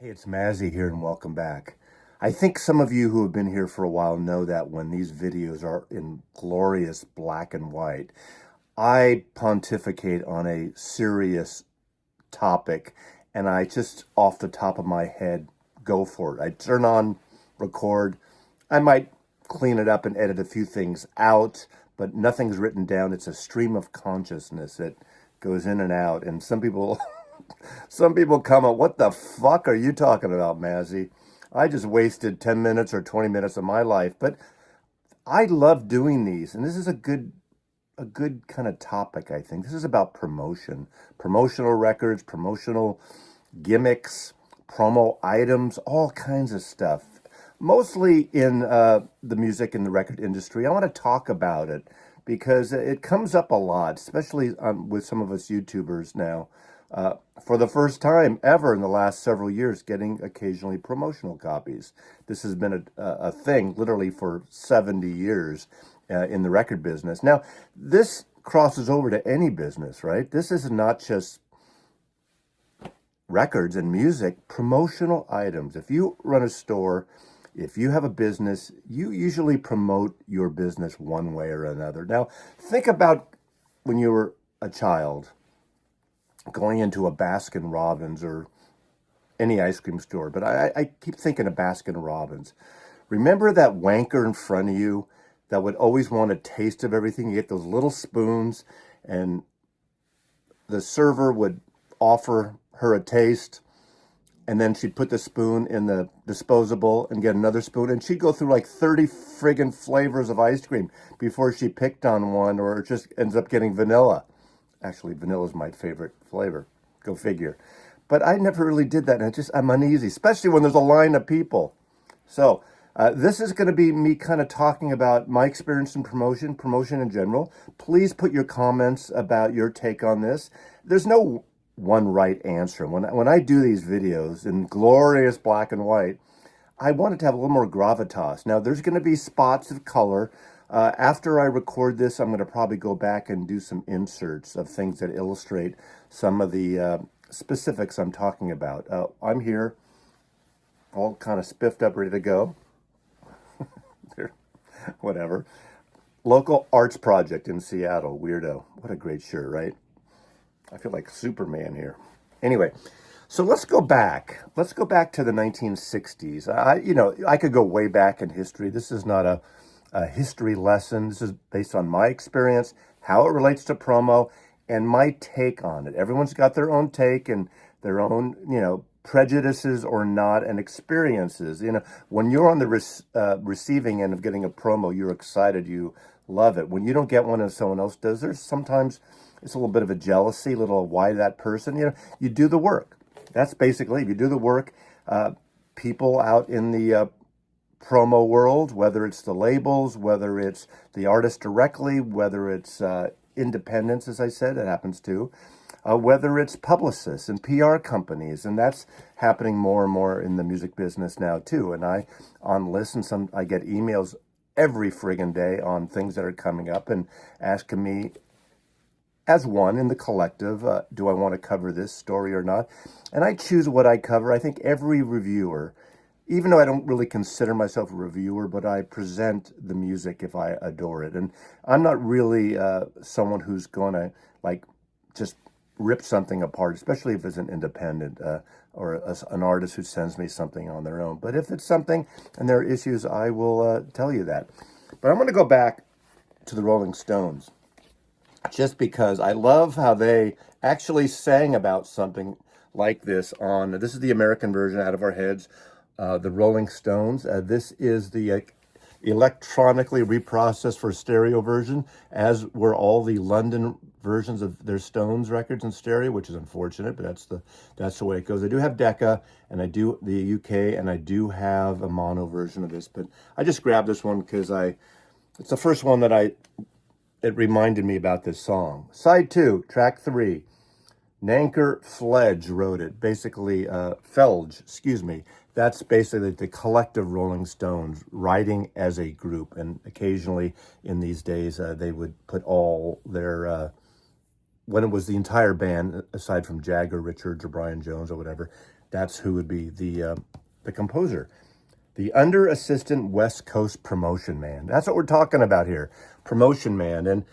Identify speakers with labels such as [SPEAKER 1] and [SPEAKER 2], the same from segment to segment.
[SPEAKER 1] Hey, it's Mazzy here, and welcome back. I think some of you who have been here for a while know that when these videos are in glorious black and white, I pontificate on a serious topic, and I just off the top of my head go for it. I turn on record. I might clean it up and edit a few things out, but nothing's written down. It's a stream of consciousness that goes in and out, and some people some people comment, what the fuck are you talking about, Mazzy? I just wasted 10 minutes or 20 minutes of my life. But I love doing these, and this is a good kind of topic, I think. This is about promotion, promotional records, promotional gimmicks, promo items, all kinds of stuff. Mostly in the music and the record industry. I want to talk about it because it comes up a lot, especially with some of us YouTubers now. For the first time ever in the last several years, getting occasionally promotional copies. This has been a thing literally for 70 years in the record business. Now, this crosses over to any business, right? This is not just records and music, promotional items. If you run a store, if you have a business, you usually promote your business one way or another. Now, think about when you were a child going into a Baskin Robbins or any ice cream store, but I keep thinking of Baskin Robbins. Remember that wanker in front of you that would always want a taste of everything? You get those little spoons, and the server would offer her a taste, and then she'd put the spoon in the disposable and get another spoon, and she'd go through like 30 friggin' flavors of ice cream before she picked on one, or it just ends up getting vanilla. Actually, vanilla is my favorite flavor. Go figure. But I never really did that, and I'm uneasy, especially when there's a line of people. So this is going to be me kind of talking about my experience in promotion in general. Please put your comments about your take on this. There's no one right answer. When I do these videos in glorious black and white, I want it to have a little more gravitas. Now, there's going to be spots of color. After I record this, I'm going to probably go back and do some inserts of things that illustrate some of the specifics I'm talking about. I'm here, all kind of spiffed up, ready to go. Whatever. Local arts project in Seattle. Weirdo. What a great shirt, right? I feel like Superman here. Anyway, so let's go back. Let's go back to the 1960s. I could go way back in history. This is not a history lesson. This is based on my experience, how it relates to promo, and my take on it. Everyone's got their own take and their own, prejudices or not, and experiences. When you're on the receiving end of getting a promo, you're excited, you love it. When you don't get one and someone else does, there's sometimes it's a little bit of a jealousy, little why that person. You do the work. That's basically, if you do the work, people out in the promo world, whether it's the labels, whether it's the artist directly, whether it's independents, as I said, it happens too, whether it's publicists and PR companies, and that's happening more and more in the music business now too. And on Listen, I get emails every friggin' day on things that are coming up and asking me, as one in the collective, do I want to cover this story or not? And I choose what I cover. I think every reviewer, even though I don't really consider myself a reviewer, but I present the music if I adore it. And I'm not really someone who's going to just rip something apart, especially if it's an independent or an artist who sends me something on their own. But if it's something and there are issues, I will tell you that. But I'm going to go back to the Rolling Stones, just because I love how they actually sang about something like this this is the American version, Out of Our Heads, the Rolling Stones. This is the electronically reprocessed for stereo version, as were all the London versions of their Stones records in stereo, which is unfortunate, but that's the way it goes. I do have Decca, and I do the UK, and I do have a mono version of this, but I just grabbed this one because it's the first one that it reminded me about this song. Side 2, track 3. Nanker Fledge wrote it. Basically, Felge, excuse me. That's basically the collective Rolling Stones writing as a group. And occasionally in these days, they would put all their, when it was the entire band, aside from Jagger, Richards, or Brian Jones or whatever, That's who would be the composer. The under assistant West Coast promotion man. That's what we're talking about here. Promotion man. And,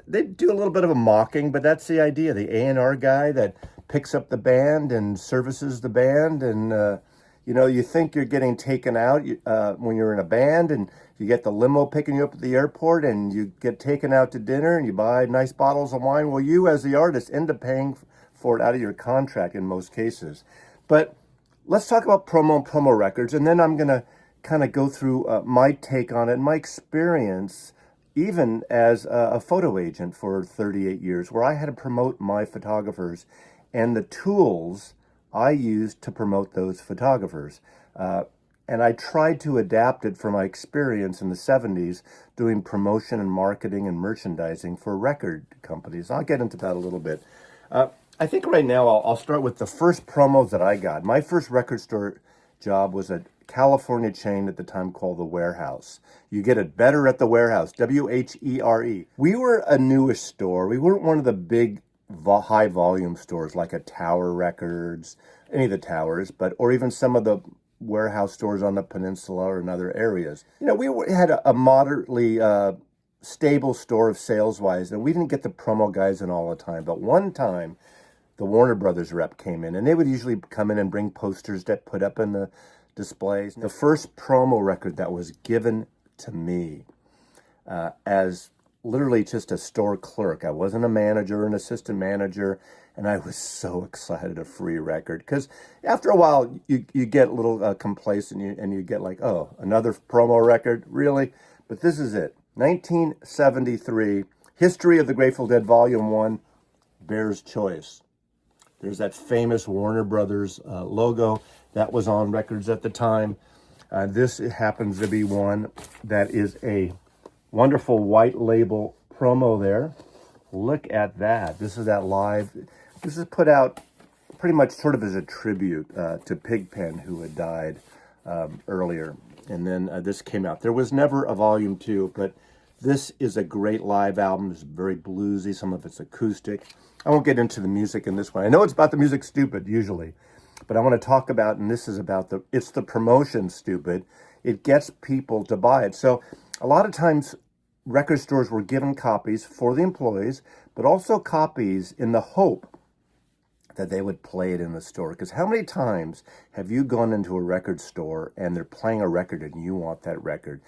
[SPEAKER 1] they do a little bit of a mocking, but that's the idea. The A&R guy that picks up the band and services the band. And, you think you're getting taken out when you're in a band, and you get the limo picking you up at the airport, and you get taken out to dinner, and you buy nice bottles of wine. Well, you as the artist end up paying for it out of your contract in most cases. But let's talk about promo records, and then I'm going to kind of go through my take on it, my experience, even as a photo agent for 38 years, where I had to promote my photographers and the tools I used to promote those photographers. And I tried to adapt it from my experience in the 70s doing promotion and marketing and merchandising for record companies. I'll get into that a little bit. I think right now I'll start with the first promos that I got. My first record store job was a California chain at the time called The Warehouse. You get it better at The Warehouse, WHERE. We were a newish store. We weren't one of the big high volume stores like a Tower Records, any of the towers, or even some of the warehouse stores on the peninsula or in other areas. We had a moderately stable store of sales-wise, and we didn't get the promo guys in all the time. But one time, the Warner Brothers rep came in, and they would usually come in and bring posters that put up in the displays. The first promo record that was given to me as literally just a store clerk. I wasn't a manager, an assistant manager, and I was so excited, a free record. Because after a while, you get a little complacent, and you get like, oh, another promo record? Really? But this is it. 1973, History of the Grateful Dead, Volume 1, Bear's Choice. There's that famous Warner Brothers logo that was on records at the time. This happens to be one that is a wonderful white label promo there. Look at that. This is that live. This is put out pretty much sort of as a tribute to Pigpen, who had died earlier. And then this came out. There was never a volume 2, but this is a great live album. It's very bluesy. Some of it's acoustic. I won't get into the music in this one. I know it's about the music, stupid, usually. But I want to talk about, and this is about it's the promotion, stupid. It gets people to buy it. So a lot of times record stores were given copies for the employees, but also copies in the hope that they would play it in the store. Because how many times have you gone into a record store and they're playing a record and you want that record?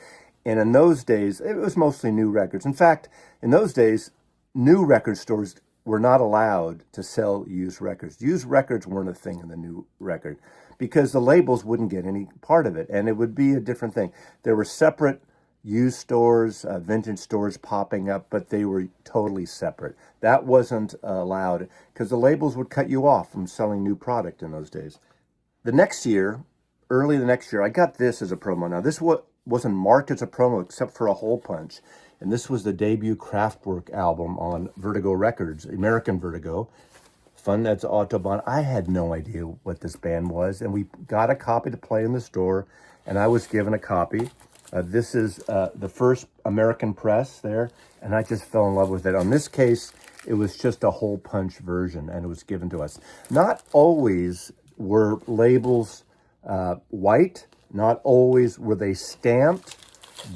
[SPEAKER 1] And in those days, it was mostly new records. In fact, in those days, new record stores were not allowed to sell used records. Used records weren't a thing in the new record because the labels wouldn't get any part of it, and it would be a different thing. There were separate used stores, vintage stores popping up, but they were totally separate. That wasn't allowed because the labels would cut you off from selling new product in those days. The next year, early the next year, I got this as a promo. Now, this wasn't marked as a promo except for a hole punch. And this was the debut Kraftwerk album on Vertigo Records, American Vertigo. Fun as Autobahn. I had no idea what this band was, and we got a copy to play in the store, and I was given a copy. This is the first American press there, and I just fell in love with it. On this case, it was just a hole punch version, and it was given to us. Not always were labels white, not always were they stamped,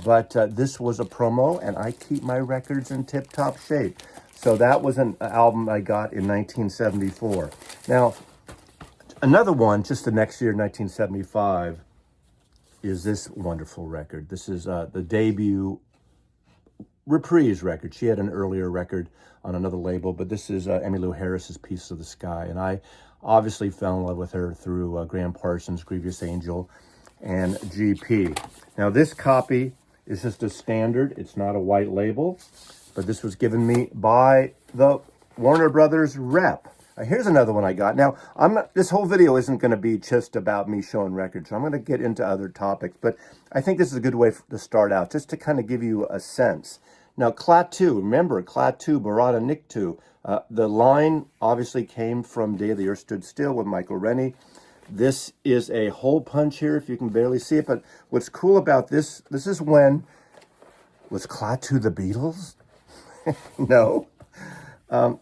[SPEAKER 1] but this was a promo, and I keep my records in tip-top shape. So that was an album I got in 1974. Now, another one, just the next year, 1975, is this wonderful record. This is the debut Reprise record. She had an earlier record on another label, but this is Emmylou Harris's Piece of the Sky. And I obviously fell in love with her through Graham Parsons' Grievous Angel and GP. Now, this copy is just a standard. It's not a white label, but this was given me by the Warner Brothers rep. Here's another one I got. Now, this whole video isn't going to be just about me showing records. I'm going to get into other topics, but I think this is a good way to start out, just to kind of give you a sense. Now, Klaatu, remember, Klaatu, Barada Nikto. The line obviously came from Day the Earth Stood Still with Michael Rennie. This is a hole punch here, if you can barely see it. But what's cool about this is when, was Klaatu the Beatles? No.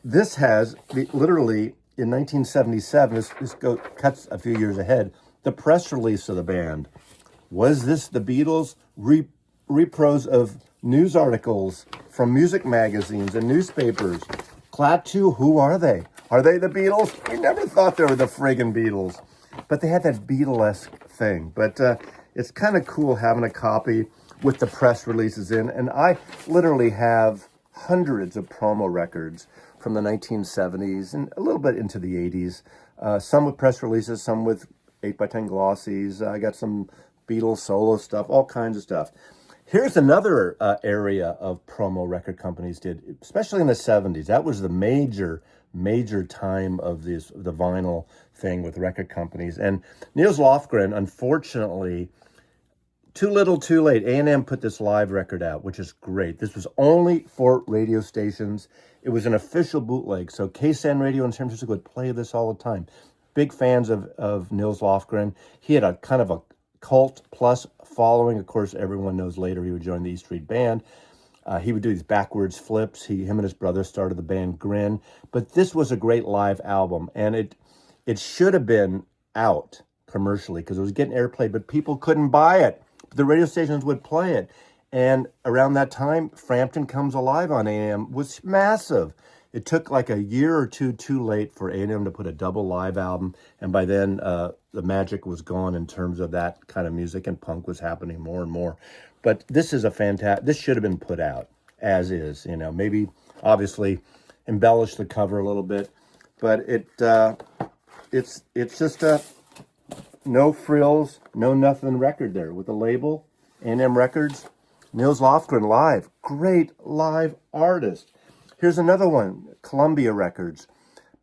[SPEAKER 1] This has literally in 1977, cuts a few years ahead, the press release of the band. Was this the Beatles? Repros of news articles from music magazines and newspapers. Klaatu, who are they? Are they the Beatles? We never thought they were the friggin' Beatles. But they had that Beatlesque thing. But it's kind of cool having a copy with the press releases in. And I literally have hundreds of promo records from the 1970s and a little bit into the 80s. Some with press releases, some with 8x10 glossies. I got some Beatles solo stuff, all kinds of stuff. Here's another area of promo record companies did, especially in the 70s. That was the major time of the vinyl thing with record companies. And Nils Lofgren, unfortunately, too little, too late. A&M put this live record out, which is great. This was only for radio stations. It was an official bootleg. So KSAN Radio in San Francisco would play this all the time. Big fans of Nils Lofgren. He had a kind of a cult plus following. Of course, everyone knows later he would join the E Street Band. He would do these backwards flips. Him and his brother started the band Grin. But this was a great live album, and it should have been out commercially because it was getting airplay, but people couldn't buy it. The radio stations would play it. And around that time, Frampton Comes Alive on A&M was massive. It took like a year or two too late for A&M to put a double live album, and by then the magic was gone in terms of that kind of music, and punk was happening more and more. But this is this should have been put out as is, maybe obviously embellish the cover a little bit, but it's just a no frills, no nothing record there with the label, A&M Records, Nils Lofgren live, great live artist. Here's another one, Columbia Records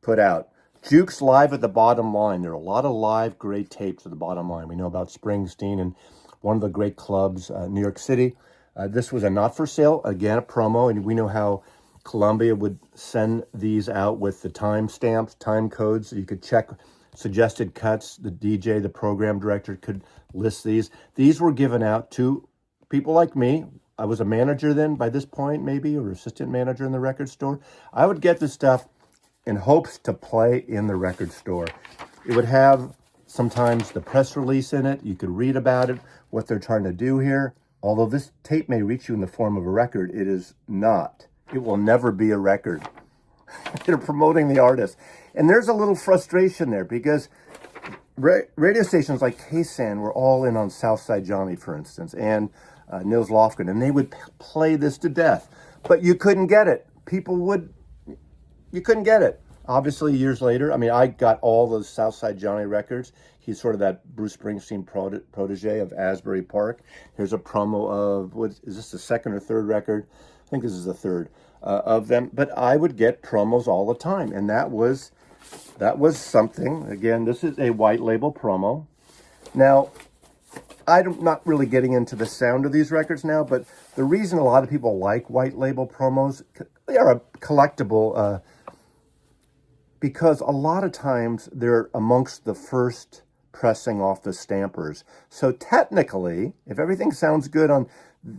[SPEAKER 1] put out. Jukes Live at the Bottom Line. There are a lot of live great tapes at the Bottom Line. We know about Springsteen and one of the great clubs, New York City. This was a not for sale, again, a promo, and we know how Columbia would send these out with the time stamps, time codes, so you could check suggested cuts. The DJ, the program director could list these. These were given out to people like me. I was a manager then by this point, maybe, or assistant manager in the record store. I would get this stuff in hopes to play in the record store. It would have sometimes the press release in it. You could read about it, what they're trying to do here. Although this tape may reach you in the form of a record, it is not. It will never be a record. They're promoting the artist. And there's a little frustration there because radio stations like KSAN were all in on Southside Johnny, for instance, and Nils Lofgren, and they would play this to death. But you couldn't get it. You couldn't get it. Obviously, years later, I got all those Southside Johnny records. He's sort of that Bruce Springsteen protege of Asbury Park. Here's a promo of, is this the second or third record? I think this is the third of them. But I would get promos all the time, and that was something. Again, this is a white label promo. Now, I'm not really getting into the sound of these records now, but the reason a lot of people like white label promos, they are a collectible because a lot of times they're amongst the first pressing off the stampers. So technically, if everything sounds good on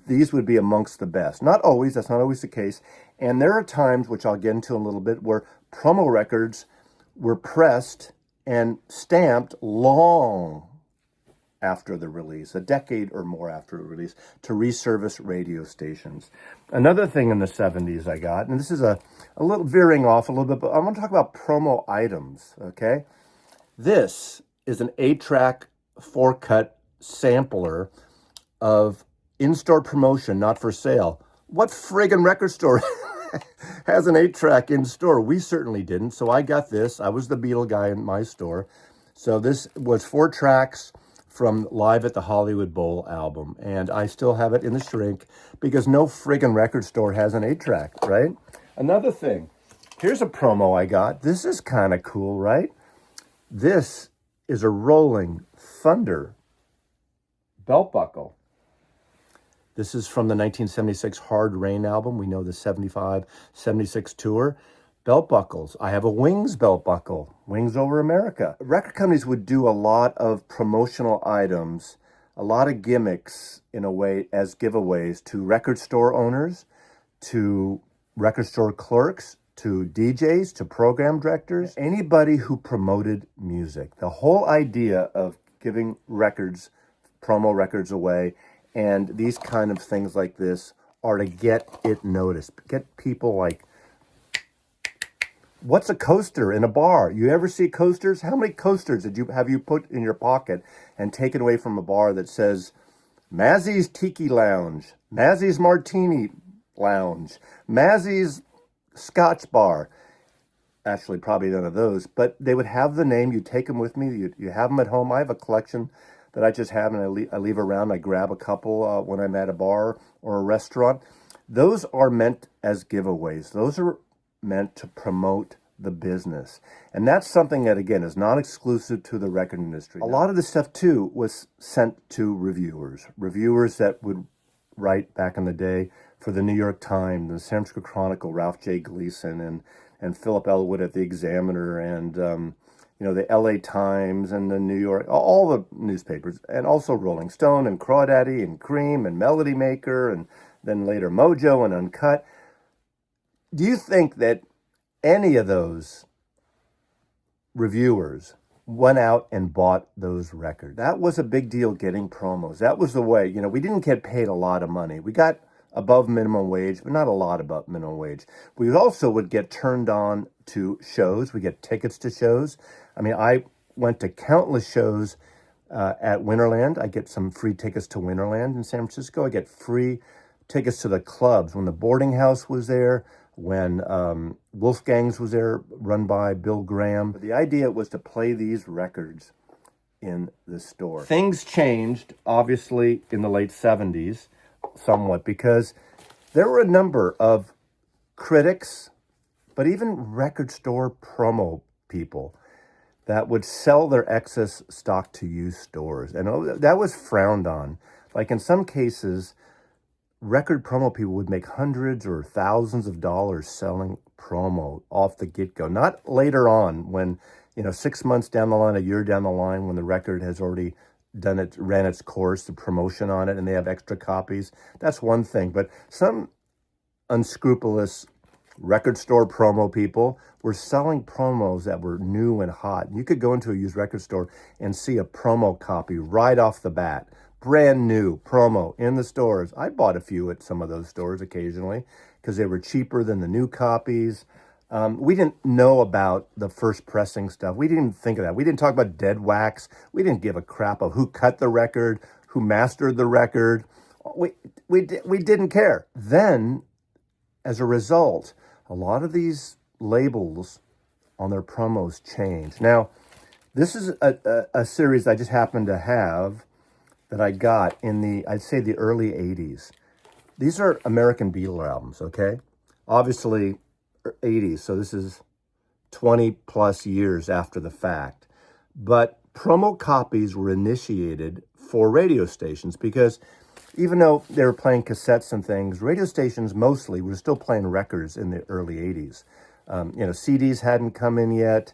[SPEAKER 1] these, would be amongst the best. Not always, that's not always the case. And there are times, which I'll get into in a little bit, where promo records were pressed and stamped long after the release, a decade or more after the release, to resurface radio stations. Another thing in the 70s I got, and this is a little veering off a little bit, but I want to talk about promo items, okay? This is an 8-track 4-cut sampler of in-store promotion, not for sale. What friggin' record store has an 8-track in store? We certainly didn't, so I got this. I was the Beatle guy in my store. So this was 4 tracks from Live at the Hollywood Bowl album, and I still have it in the shrink because no friggin' record store has an 8-track, right? Another thing, here's a promo I got. This is kind of cool, right? This is a Rolling Thunder belt buckle. This is from the 1976 Hard Rain album. We know the 75, 76 tour. Belt buckles. I have a Wings belt buckle, Wings Over America. Record companies would do a lot of promotional items, a lot of gimmicks in a way as giveaways to record store owners, to record store clerks, to DJs, to program directors, anybody who promoted music. The whole idea of giving records, promo records away, and these kind of things like this are to get it noticed. Get people like, what's a coaster in a bar? You ever see coasters? How many coasters have you put in your pocket and taken away from a bar that says Mazzy's Tiki Lounge, Mazzy's Martini Lounge, Mazzy's Scotch Bar? Actually, probably none of those, but they would have the name. You take them with me. You have them at home. I have a collection that I just have, and I leave around. I grab a couple when I'm at a bar or a restaurant. Those are meant as giveaways. Those are meant to promote the business. And that's something that, again, is not exclusive to the record industry. A lot of this stuff, too, was sent to reviewers that would write back in the day for the New York Times, the San Francisco Chronicle, Ralph J. Gleason, and Philip Elwood at the Examiner, and the LA Times and the New York, all the newspapers, and also Rolling Stone and Crawdaddy and Cream and Melody Maker, and then later Mojo and Uncut. Do you think that any of those reviewers went out and bought those records? That was a big deal, getting promos. That was the way. We didn't get paid a lot of money. We got above minimum wage, but not a lot above minimum wage. We also would get turned on to shows. We get tickets to shows. I mean, I went to countless shows at Winterland. I get some free tickets to Winterland in San Francisco. I get free tickets to the clubs when the Boarding House was there, when Wolfgang's was there, run by Bill Graham. The idea was to play these records in the store. Things changed, obviously, in the late 70s, somewhat, because there were a number of critics, but even record store promo people that would sell their excess stock to used stores. And that was frowned on. Like in some cases, record promo people would make hundreds or thousands of dollars selling promo off the get-go. Not later on when, 6 months down the line, a year down the line, when the record has already ran its course, the promotion on it, and they have extra copies. That's one thing. But some unscrupulous record store promo people were selling promos that were new and hot. You could go into a used record store and see a promo copy right off the bat. Brand new promo in the stores. I bought a few at some of those stores occasionally because they were cheaper than the new copies. We didn't know about the first pressing stuff. We didn't think of that. We didn't talk about dead wax. We didn't give a crap of who cut the record, who mastered the record. We didn't care. Then, as a result, a lot of these labels on their promos changed. Now, this is a series I just happened to have that I got in I'd say the early 80s. These are American Beatle albums, okay? Obviously, 80s, so this is 20 plus years after the fact. But promo copies were initiated for radio stations because even though they were playing cassettes and things, radio stations mostly were still playing records in the early 80s. CDs hadn't come in yet.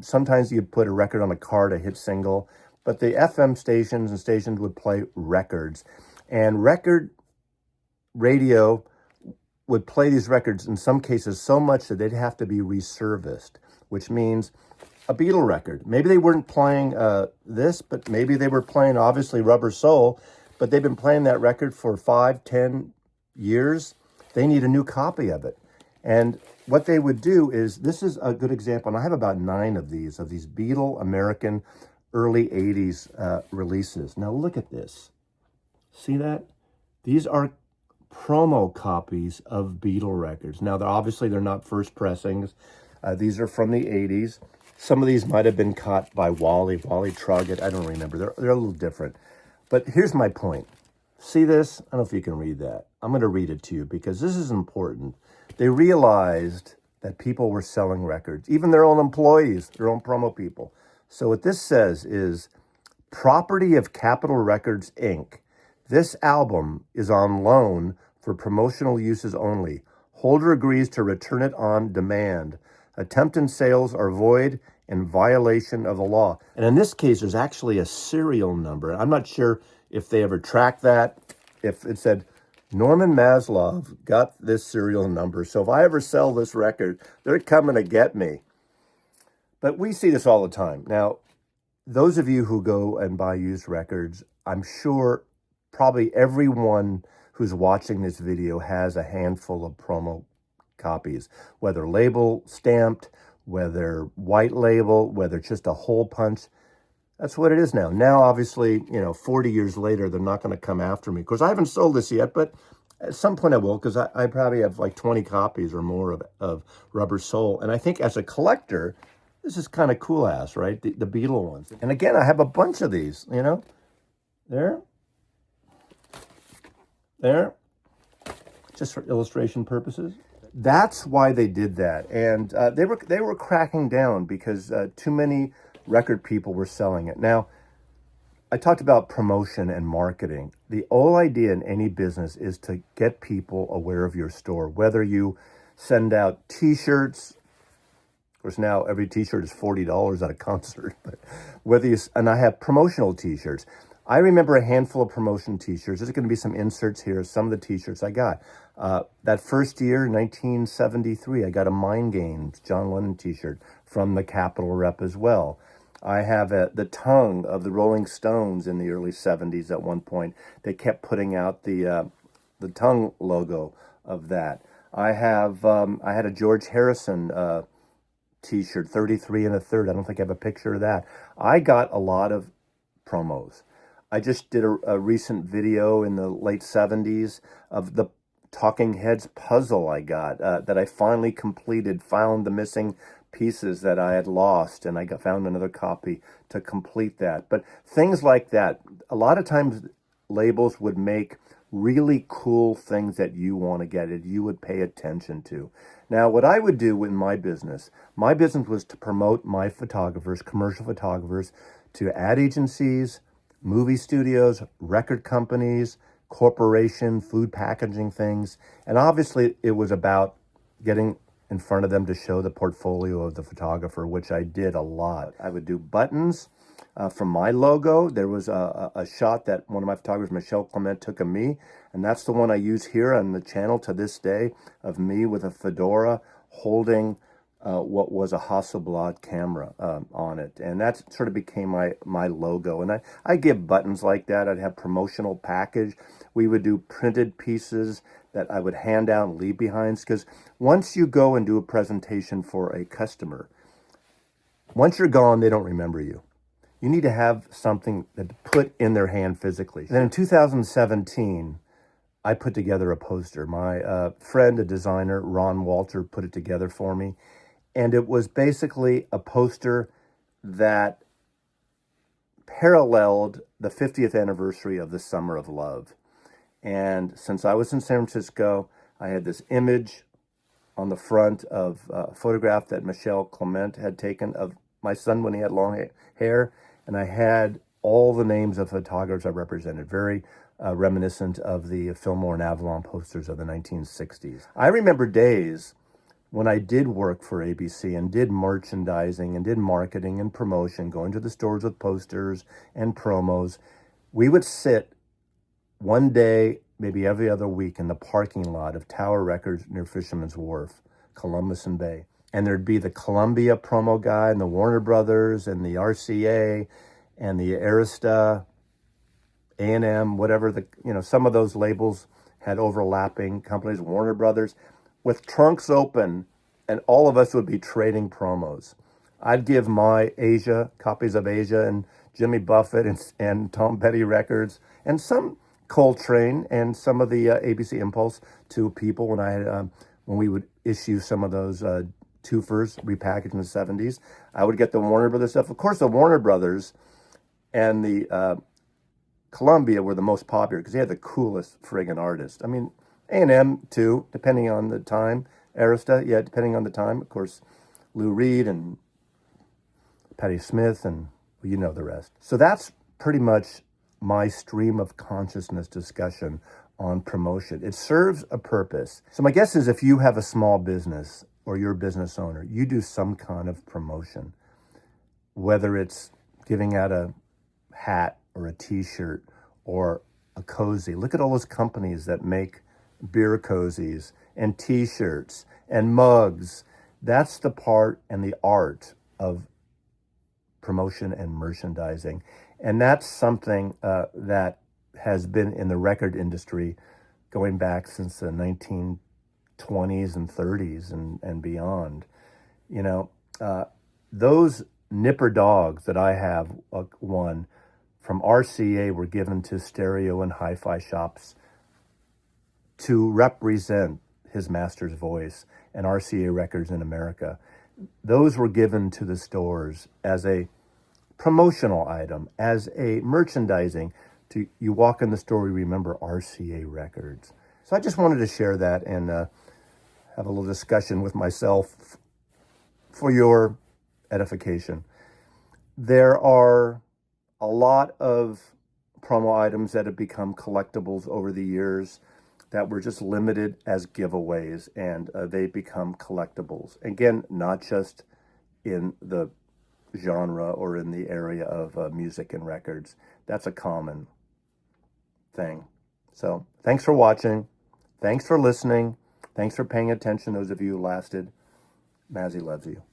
[SPEAKER 1] Sometimes you'd put a record on a car to hit single, but the FM stations and stations would play records. And record radio would play these records in some cases so much that they'd have to be reserviced, which means a Beatle record. Maybe they weren't playing this, but maybe they were playing, obviously, Rubber Soul, but they've been playing that record for 5, 10 years. They need a new copy of it. And what they would do is, this is a good example, and I have about 9 of these Beatle American early 80s releases. Now look at this. See that? These are promo copies of Beatle records. Now, they're not first pressings. These are from the 80s. Some of these might have been caught by Wally Trugget. I don't remember. They're a little different. But here's my point. See this? I don't know if you can read that. I'm going to read it to you because this is important. They realized that people were selling records, even their own employees, their own promo people. So what this says is, property of Capitol Records, Inc. This album is on loan for promotional uses only. Holder agrees to return it on demand. Attempted sales are void and violation of the law. And in this case, there's actually a serial number. I'm not sure if they ever tracked that, if it said Norman Maslov got this serial number, so if I ever sell this record, they're coming to get me. But we see this all the time. Now, those of you who go and buy used records, I'm sure probably everyone who's watching this video has a handful of promo copies, whether label stamped, whether white label, whether just a hole punch. That's what it is now. Now, obviously, 40 years later, they're not going to come after me. Of course, I haven't sold this yet, but at some point I will, because I probably have like 20 copies or more of Rubber Soul. And I think as a collector, this is kind of cool ass, right? The Beatle ones. And again, I have a bunch of these, There. Just for illustration purposes. That's why they did that. And they were cracking down because too many record people were selling it. Now, I talked about promotion and marketing. The whole idea in any business is to get people aware of your store, whether you send out t-shirts. Of course, now every t-shirt is $40 at a concert, but and I have promotional t-shirts. I remember a handful of promotion t-shirts. There's going to be some inserts here, some of the t-shirts I got. That first year, 1973, I got a Mind Games John Lennon t-shirt from the Capitol rep as well. I have the tongue of the Rolling Stones in the early 70s at one point. They kept putting out the tongue logo of that. I had a George Harrison t-shirt, 33 1/3. I don't think I have a picture of that. I got a lot of promos. I just did a recent video in the late 70s of the Talking Heads puzzle I got that I finally completed, found the missing pieces that I had lost, and I found another copy to complete that. But things like that, a lot of times labels would make really cool things that you want to get, that you would pay attention to. Now, what I would do in my business was to promote my photographers, commercial photographers, to ad agencies, movie studios, record companies, corporation, food packaging things. And obviously it was about getting in front of them to show the portfolio of the photographer, which I did a lot. I would do buttons from my logo. There was a shot that one of my photographers, Michelle Clement, took of me, and that's the one I use here on the channel to this day, of me with a fedora holding what was a Hasselblad camera on it. And that sort of became my logo. And I give buttons like that. I'd have promotional package. We would do printed pieces that I would hand out and leave behind. Because once you go and do a presentation for a customer, once you're gone, they don't remember you. You need to have something that put in their hand physically. And then in 2017, I put together a poster. My friend, a designer, Ron Walter, put it together for me. And it was basically a poster that paralleled the 50th anniversary of the Summer of Love. And since I was in San Francisco, I had this image on the front of a photograph that Michelle Clement had taken of my son when he had long hair. And I had all the names of photographers I represented, very reminiscent of the Fillmore and Avalon posters of the 1960s. I remember days when I did work for ABC and did merchandising and did marketing and promotion, going to the stores with posters and promos. We would sit one day, maybe every other week, in the parking lot of Tower Records near Fisherman's Wharf, Columbus and Bay. And there'd be the Columbia promo guy and the Warner Brothers and the RCA and the Arista, A&M, whatever some of those labels had overlapping companies, Warner Brothers, with trunks open, and all of us would be trading promos. I'd give my copies of Asia and Jimmy Buffett and Tom Petty records and some Coltrane and some of the ABC Impulse to people when we would issue some of those twofers repackaged in the 70s. I would get the Warner Brothers stuff. Of course, the Warner Brothers and the Columbia were the most popular because they had the coolest friggin' artists. I mean, A&M too, depending on the time. Arista, yeah, depending on the time. Of course, Lou Reed and Patti Smith, and well, you know the rest. So that's pretty much my stream of consciousness discussion on promotion. It serves a purpose. So my guess is if you have a small business or you're a business owner, you do some kind of promotion, whether it's giving out a hat or a t-shirt or a cozy. Look at all those companies that make beer cozies and t-shirts and mugs. That's the part and the art of promotion and merchandising. And that's something that has been in the record industry going back since the 1920s and 30s and beyond. You know, those Nipper dogs that I have, one from RCA, were given to stereo and hi-fi shops to represent his master's voice and RCA Records in America. Those were given to the stores as a promotional item, as a merchandising. To you walk in the store, you remember RCA Records. So I just wanted to share that and have a little discussion with myself for your edification. There are a lot of promo items that have become collectibles over the years that were just limited as giveaways, and they become collectibles. Again, not just in the genre or in the area of music and records. That's a common thing. So thanks for watching. Thanks for listening. Thanks for paying attention, those of you who lasted. Mazzy loves you.